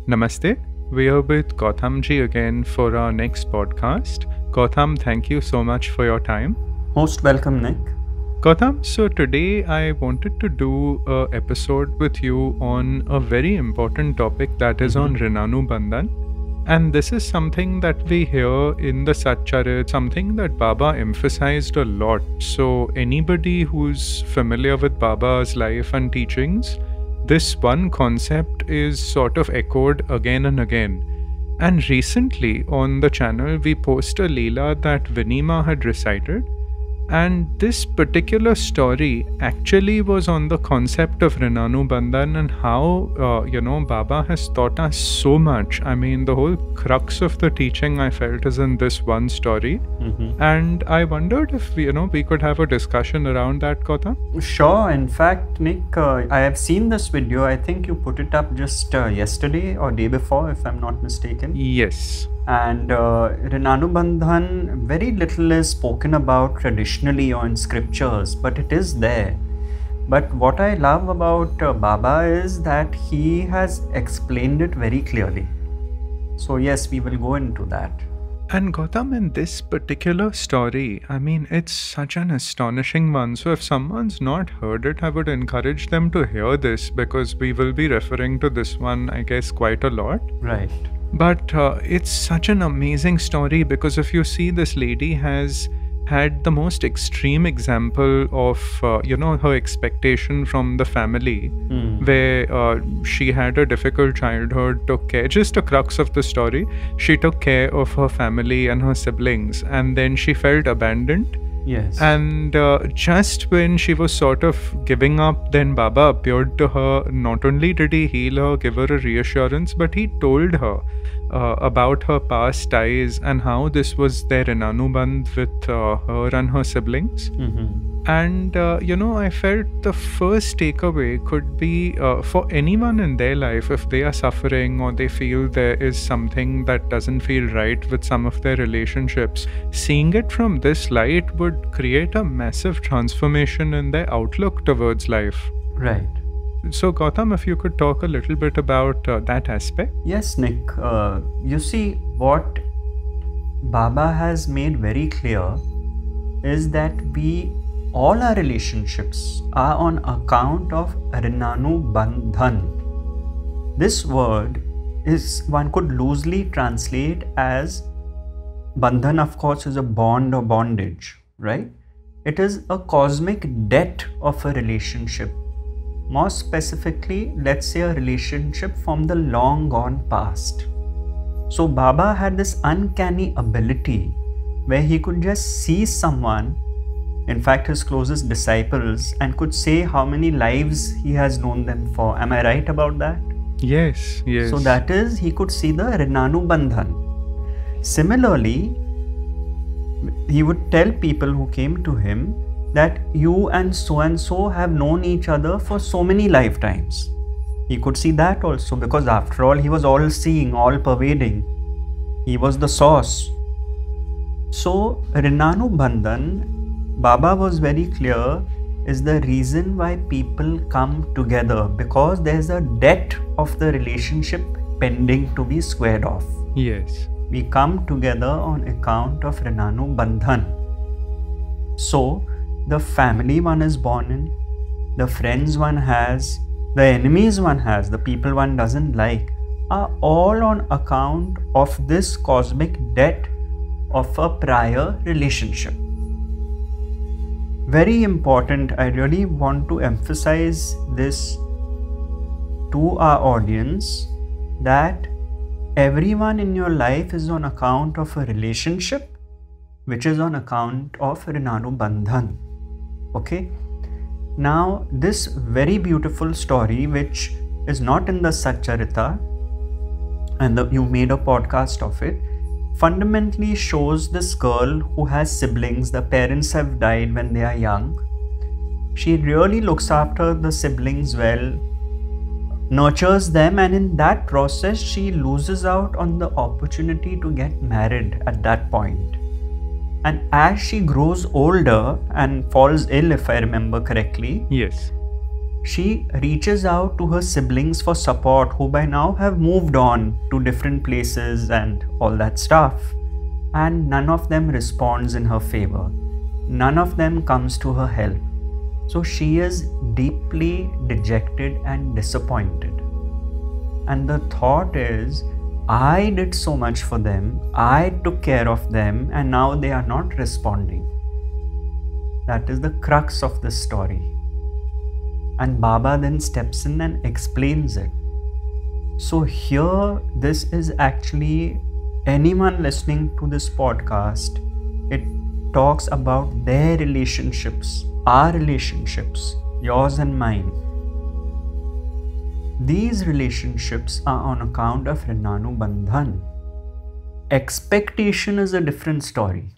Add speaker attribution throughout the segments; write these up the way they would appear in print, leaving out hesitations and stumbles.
Speaker 1: Namaste. We are with Gautam ji again for our next podcast. Gautam, thank you so much for your time.
Speaker 2: Most welcome, Nick.
Speaker 1: Gautam, so today I wanted to do an episode with you on a very important topic that is on Rinanubandhan. And this is something that we hear in the Satcharit, something that Baba emphasized a lot. So anybody who's familiar with Baba's life and teachings, this one concept is sort of echoed again and again. And recently on the channel, we posted a Leela that Vinima had recited. And this particular story actually was on the concept of Rinanubandhan and how, Baba has taught us so much. I mean, the whole crux of the teaching I felt is in this one story. And I wondered if, we could have a discussion around that, Gautam.
Speaker 2: Sure. In fact, Nick, I have seen this video. I think you put it up just yesterday or day before, if I'm not mistaken.
Speaker 1: Yes.
Speaker 2: And Rinanubandhan, very little is spoken about traditionally or in scriptures, but it is there. But what I love about Baba is that he has explained it very clearly. So yes, we will go into that.
Speaker 1: And Gautam, in this particular story, I mean, it's such an astonishing one. So if someone's not heard it, I would encourage them to hear this because we will be referring to this one, I guess, quite a lot.
Speaker 2: Right.
Speaker 1: But it's such an amazing story because if you see, this lady has had the most extreme example of, her expectation from the family, where she had a difficult childhood, took care, just a crux of the story, she took care of her family and her siblings, and then she felt abandoned.
Speaker 2: Yes.
Speaker 1: And just when she was sort of giving up, then Baba appeared to her. Not only did he heal her, give her a reassurance, but he told her about her past ties and how this was their Rinanubandh with her and her siblings. And, I felt the first takeaway could be for anyone in their life, if they are suffering or they feel there is something that doesn't feel right with some of their relationships, seeing it from this light would create a massive transformation in their outlook towards life.
Speaker 2: Right.
Speaker 1: So, Gautam, if you could talk a little bit about that aspect.
Speaker 2: Yes, Nick. You see, what Baba has made very clear is that all our relationships are on account of Rinanubandhan. This word is, one could loosely translate as bandhan, of course, is a bond or bondage, right? It is a cosmic debt of a relationship. More specifically, let's say a relationship from the long gone past. So Baba had this uncanny ability where he could just see someone, in fact his closest disciples, and could say how many lives he has known them for. Am I right about that?
Speaker 1: Yes, yes.
Speaker 2: So that is, he could see the Rinanubandhan. Similarly, he would tell people who came to him that you and so have known each other for so many lifetimes. He could see that also, because after all, he was all seeing, all pervading. He was the source. So Rinanubandhan, Baba was very clear, is the reason why people come together, because there's a debt of the relationship pending to be squared off.
Speaker 1: Yes.
Speaker 2: We come together on account of Rinanubandhan. So the family one is born in, the friends one has, the enemies one has, the people one doesn't like, are all on account of this cosmic debt of a prior relationship. Very important. I really want to emphasize this to our audience, that everyone in your life is on account of a relationship which is on account of Rinanubandhan. Okay. Now, this very beautiful story, which is not in the Satcharita, and you made a podcast of it, fundamentally shows this girl who has siblings. The parents have died when they are young. She really looks after the siblings well, nurtures them, and in that process, she loses out on the opportunity to get married at that point. And as she grows older and falls ill, if I remember correctly,
Speaker 1: Yes.
Speaker 2: she reaches out to her siblings for support, who by now have moved on to different places and all that stuff. And none of them responds in her favor. None of them comes to her help. So she is deeply dejected and disappointed. And the thought is, I did so much for them, I took care of them, and now they are not responding. That is the crux of this story. And Baba then steps in and explains it. So here, this is actually anyone listening to this podcast. It talks about their relationships, our relationships, yours and mine. These relationships are on account of Rinanubandhan. Expectation is a different story.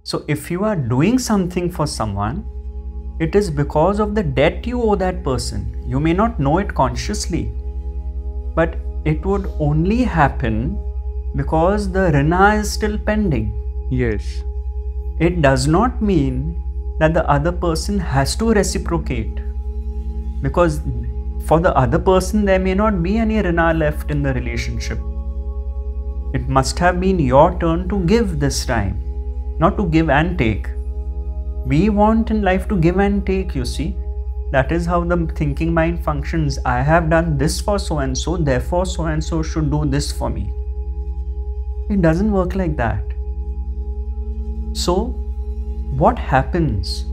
Speaker 2: So if you are doing something for someone, it is because of the debt you owe that person. You may not know it consciously, but it would only happen because the Rina is still pending.
Speaker 1: Yes.
Speaker 2: It does not mean that the other person has to reciprocate, because for the other person there may not be any Rina left in the relationship. It must have been your turn to give this time, not to give and take. We want in life to give and take, you see. That is how the thinking mind functions. I have done this for so and so, therefore so and so should do this for me. It doesn't work like that. So, what happens?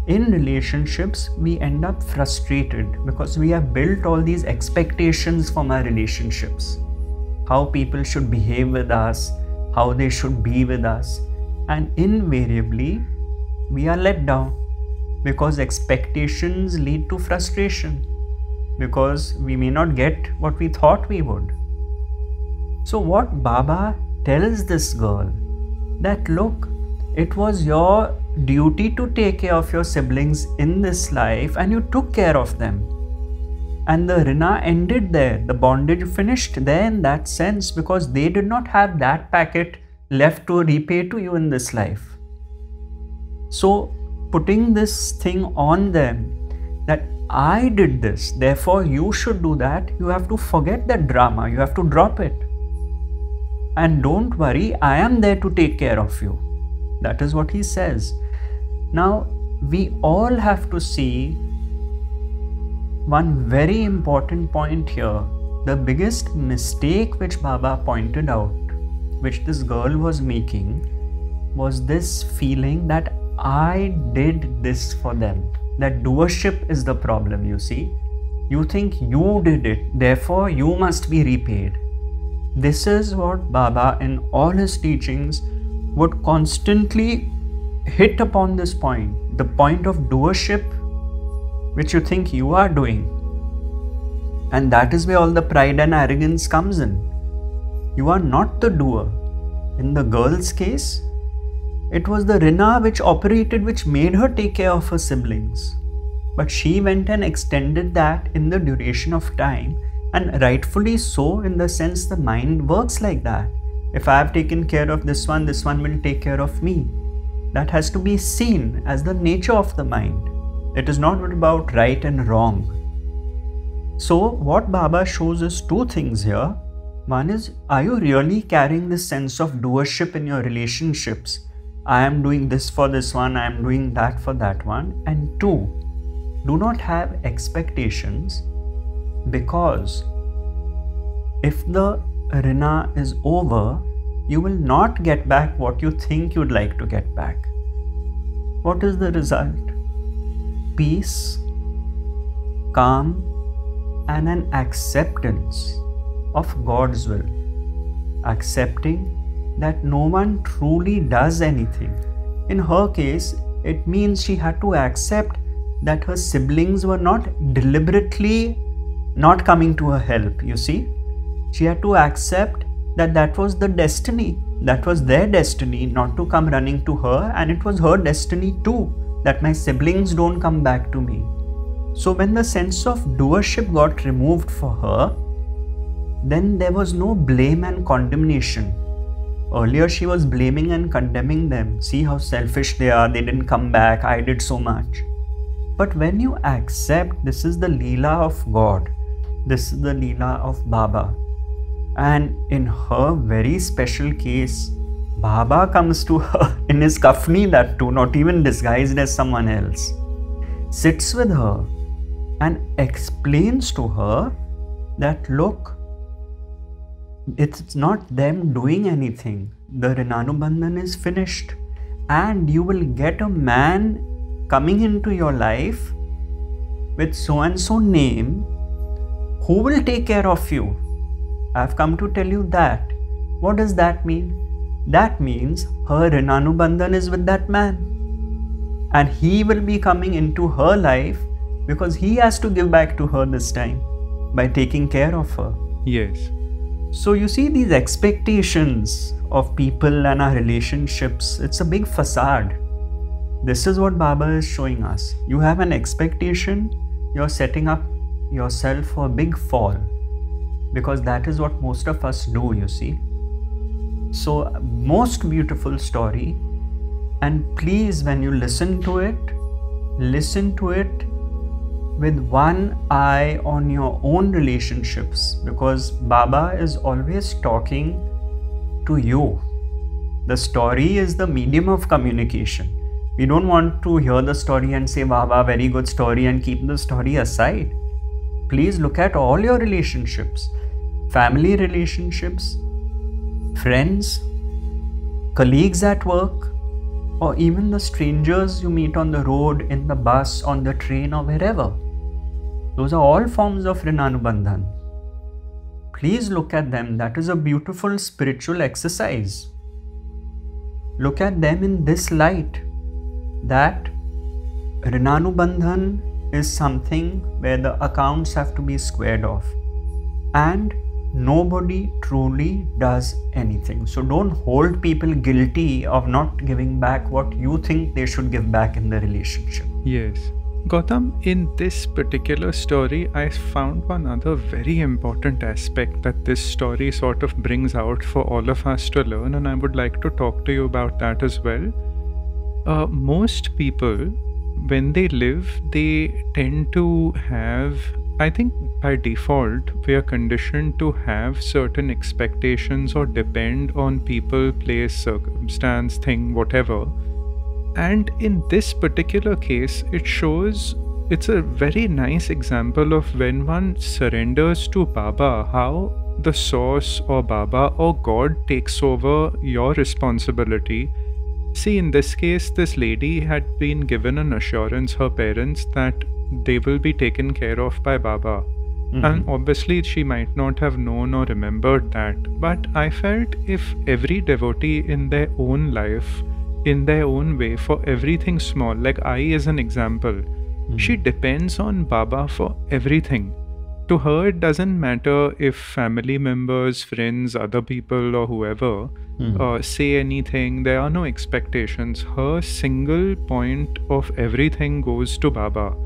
Speaker 2: In relationships, we end up frustrated because we have built all these expectations from our relationships. How people should behave with us, how they should be with us. And invariably, we are let down because expectations lead to frustration, because we may not get what we thought we would. So what Baba tells this girl, that look, it was your duty to take care of your siblings in this life and you took care of them. And the Rina ended there, the bondage finished there in that sense, because they did not have that packet left to repay to you in this life. So putting this thing on them, that I did this, therefore you should do that, you have to forget that drama, you have to drop it. And don't worry, I am there to take care of you. That is what he says. Now, we all have to see one very important point here. The biggest mistake which Baba pointed out, which this girl was making, was this feeling that I did this for them. That doership is the problem, you see. You think you did it, therefore you must be repaid. This is what Baba in all his teachings would constantly hit upon this point. The point of doership, which you think you are doing. And that is where all the pride and arrogance comes in. You are not the doer. In the girl's case, it was the Rina which operated, which made her take care of her siblings. But she went and extended that in the duration of time, and rightfully so, in the sense the mind works like that. If I have taken care of this one will take care of me. That has to be seen as the nature of the mind. It is not about right and wrong. So what Baba shows us two things here. One is, are you really carrying this sense of doership in your relationships? I am doing this for this one, I am doing that for that one. And two, do not have expectations, because if the Rina is over, you will not get back what you think you'd like to get back. What is the result? Peace, calm, and an acceptance of God's will. Accepting that no one truly does anything. In her case, it means she had to accept that her siblings were not deliberately not coming to her help, you see. She had to accept that that was the destiny, that was their destiny not to come running to her, and it was her destiny too, that my siblings don't come back to me. So when the sense of doership got removed for her, then there was no blame and condemnation. Earlier she was blaming and condemning them. See how selfish they are, they didn't come back, I did so much. But when you accept this is the Leela of God, this is the Leela of Baba, and in her very special case, Baba comes to her in his kafni, that too, not even disguised as someone else, sits with her and explains to her that look, it's not them doing anything. The Rinanubandhan is finished, and you will get a man coming into your life with so and so name who will take care of you. I've come to tell you that. What does that mean? That means her Rinanubandhan is with that man, and he will be coming into her life because he has to give back to her this time by taking care of her.
Speaker 1: Yes.
Speaker 2: So you see, these expectations of people and our relationships, it's a big facade. This is what Baba is showing us. You have an expectation, you're setting up yourself for a big fall, because that is what most of us do, you see. So, most beautiful story, and please, when you listen to it with one eye on your own relationships, because Baba is always talking to you. The story is the medium of communication. We don't want to hear the story and say, Baba, very good story, and keep the story aside. Please look at all your relationships, family relationships, friends, colleagues at work, or even the strangers you meet on the road, in the bus, on the train, or wherever. Those are all forms of Rinanubandhan. Please look at them. That is a beautiful spiritual exercise. Look at them in this light, that Rinanubandhan is something where the accounts have to be squared off, and nobody truly does anything. So don't hold people guilty of not giving back what you think they should give back in the relationship.
Speaker 1: Yes. Gautam, in this particular story, I found one other very important aspect that this story sort of brings out for all of us to learn, and I would like to talk to you about that as well. Most people, when they live, they tend to have, I think by default, we are conditioned to have certain expectations or depend on people, place, circumstance, thing, whatever. And in this particular case, it's a very nice example of when one surrenders to Baba, how the source or Baba or God takes over your responsibility. See, in this case, this lady had been given an assurance, her parents, that they will be taken care of by Baba. Mm-hmm. And obviously she might not have known or remembered that. But I felt if every devotee in their own life, in their own way, for everything small, like I as an example, she depends on Baba for everything. To her, it doesn't matter if family members, friends, other people or whoever say anything. There are no expectations. Her single point of everything goes to Baba.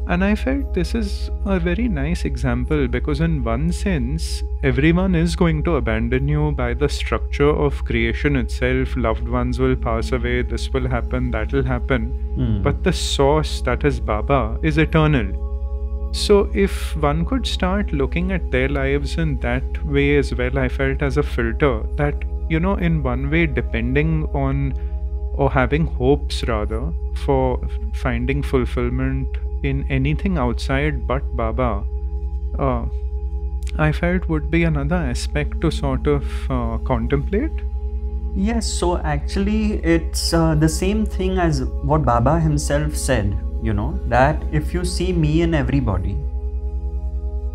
Speaker 1: And I felt this is a very nice example, because in one sense, everyone is going to abandon you by the structure of creation itself. Loved ones will pass away, this will happen, that will happen. But the source, that is Baba, is eternal. So if one could start looking at their lives in that way as well, I felt as a filter, that, you know, in one way depending on, or having hopes rather, for finding fulfillment in anything outside but Baba, I felt would be another aspect to sort of contemplate.
Speaker 2: Yes, so actually it's the same thing as what Baba himself said, you know, that if you see me in everybody,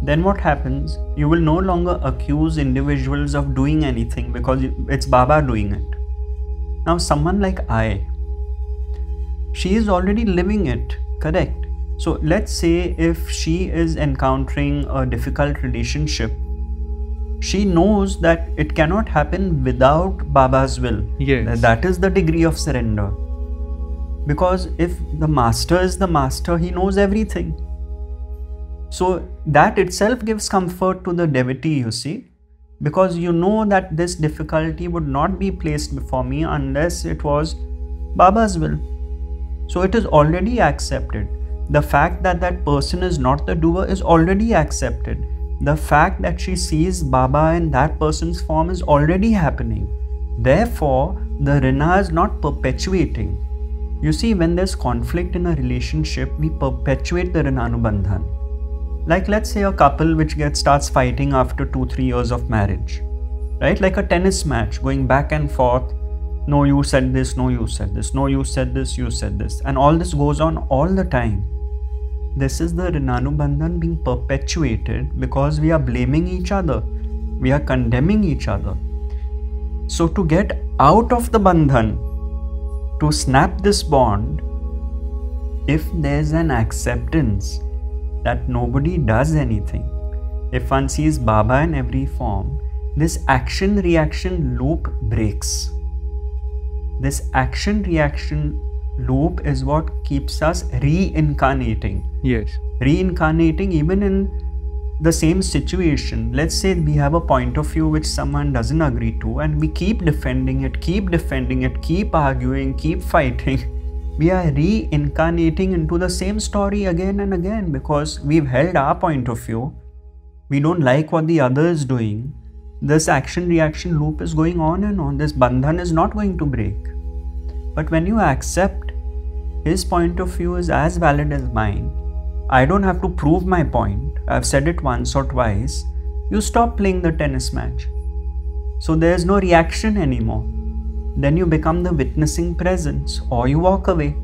Speaker 2: then what happens? You will no longer accuse individuals of doing anything because it's Baba doing it. Now someone like she is already living it, correct? So let's say if she is encountering a difficult relationship, she knows that it cannot happen without Baba's will.
Speaker 1: Yes.
Speaker 2: That is the degree of surrender. Because if the master is the master, he knows everything. So that itself gives comfort to the devotee, you see, because you know that this difficulty would not be placed before me unless it was Baba's will. So it is already accepted. The fact that that person is not the doer is already accepted. The fact that she sees Baba in that person's form is already happening. Therefore, the Rina is not perpetuating. You see, when there's conflict in a relationship, we perpetuate the Rinanubandhan. Like, let's say a couple which starts fighting after 2-3 years of marriage, right? Like a tennis match, going back and forth. No, you said this, no, you said this, no, you said this, you said this. And all this goes on all the time. This is the Rinanubandhan being perpetuated because we are blaming each other. We are condemning each other. So to get out of the bandhan, to snap this bond, if there's an acceptance that nobody does anything, if one sees Baba in every form, this action-reaction loop breaks. This action-reaction loop is what keeps us reincarnating.
Speaker 1: Yes.
Speaker 2: Reincarnating even in the same situation. Let's say we have a point of view which someone doesn't agree to, and we keep defending it, keep arguing, keep fighting. We are reincarnating into the same story again and again because we've held our point of view. We don't like what the other is doing. This action-reaction loop is going on and on. This bandhan is not going to break. But when you accept his point of view is as valid as mine, I don't have to prove my point. I've said it once or twice. You stop playing the tennis match. So there's no reaction anymore. Then you become the witnessing presence or you walk away.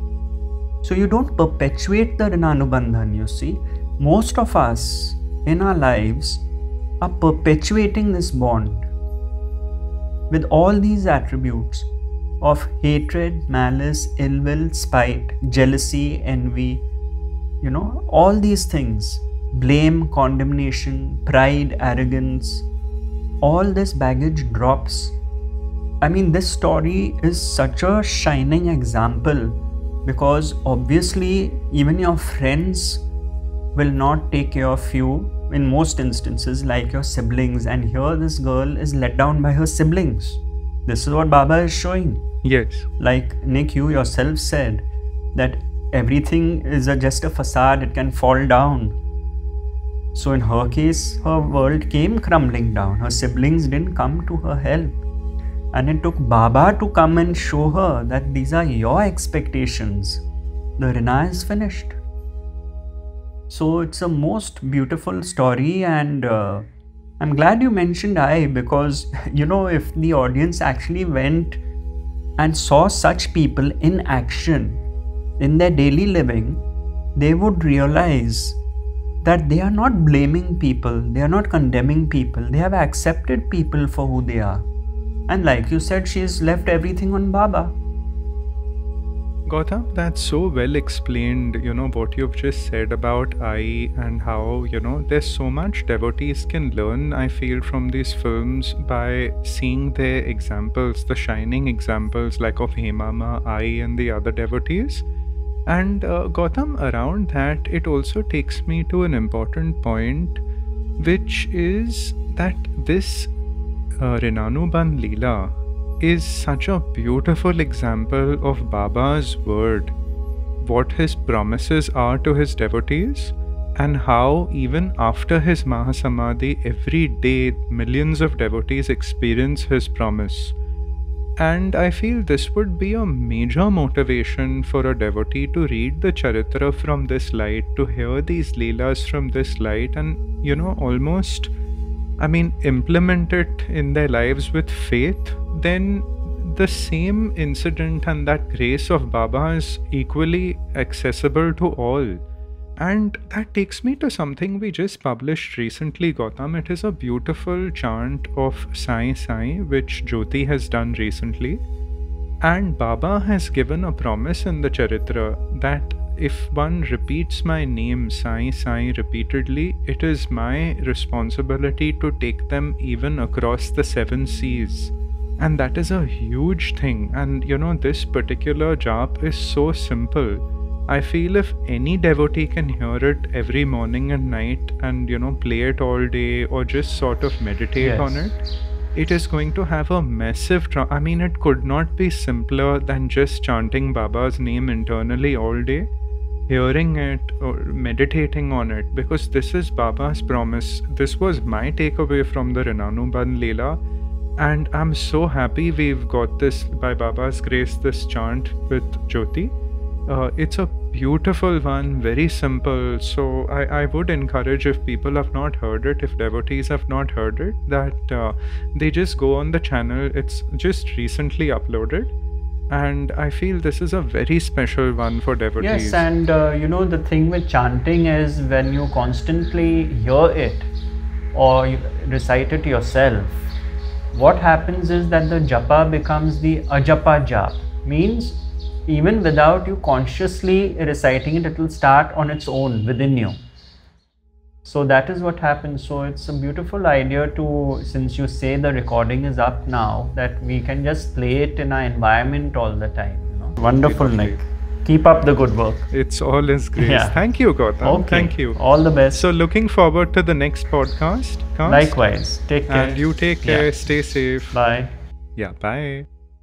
Speaker 2: So you don't perpetuate the Rinanubandhan, you see. Most of us in our lives are perpetuating this bond with all these attributes of hatred, malice, ill will, spite, jealousy, envy, all these things, blame, condemnation, pride, arrogance, all this baggage drops. I mean, this story is such a shining example because obviously even your friends will not take care of you in most instances, like your siblings, and here this girl is let down by her siblings. This is what Baba is showing.
Speaker 1: Yes.
Speaker 2: Like Nick, you yourself said that everything is just a facade, it can fall down. So in her case, her world came crumbling down. Her siblings didn't come to her help. And it took Baba to come and show her that these are your expectations. The Rina is finished. So it's a most beautiful story, and I'm glad you mentioned I, because if the audience actually went and saw such people in action in their daily living, they would realize that they are not blaming people, they are not condemning people, they have accepted people for who they are. And like you said, she's left everything on Baba.
Speaker 1: Gautam, that's so well explained, what you've just said about I and how, there's so much devotees can learn, I feel, from these films by seeing their examples, the shining examples like of Hemama, I and the other devotees. And Gautam, around that, it also takes me to an important point, which is that this Rinanubandh Leela is such a beautiful example of Baba's word, what his promises are to his devotees, and how even after his Mahasamadhi, every day millions of devotees experience his promise. And I feel this would be a major motivation for a devotee to read the Charitra from this light, to hear these Leelas from this light, and almost, implement it in their lives with faith. Then the same incident and that grace of Baba is equally accessible to all. And that takes me to something we just published recently, Gautam. It is a beautiful chant of Sai Sai, which Jyoti has done recently. And Baba has given a promise in the Charitra that if one repeats my name Sai Sai repeatedly, it is my responsibility to take them even across the 7 seas. And that is a huge thing. And this particular jap is so simple. I feel if any devotee can hear it every morning and night and play it all day or just sort of meditate on it, it is going to have a massive it could not be simpler than just chanting Baba's name internally all day. hearing it or meditating on it, because this is Baba's promise. This was my takeaway from the Rinanubandh Leela, and I'm so happy we've got this, by Baba's grace, this chant with Jyoti. It's a beautiful one, very simple. So I would encourage, if people have not heard it, if devotees have not heard it, that they just go on the channel. It's just recently uploaded. And I feel this is a very special one for devotees.
Speaker 2: Yes, and the thing with chanting is when you constantly hear it or you recite it yourself, what happens is that the Japa becomes the Ajapa Jap. Means even without you consciously reciting it, it will start on its own within you. So that is what happens. So it's a beautiful idea to, since you say the recording is up now, that we can just play it in our environment all the time. Wonderful, Nick. Keep up the good work.
Speaker 1: It's all His grace. Yeah. Thank you, Gautam.
Speaker 2: Okay.
Speaker 1: Thank you.
Speaker 2: All the best.
Speaker 1: So looking forward to the next podcast.
Speaker 2: Likewise. Take care.
Speaker 1: And you take care. Stay safe.
Speaker 2: Bye.
Speaker 1: Yeah, bye.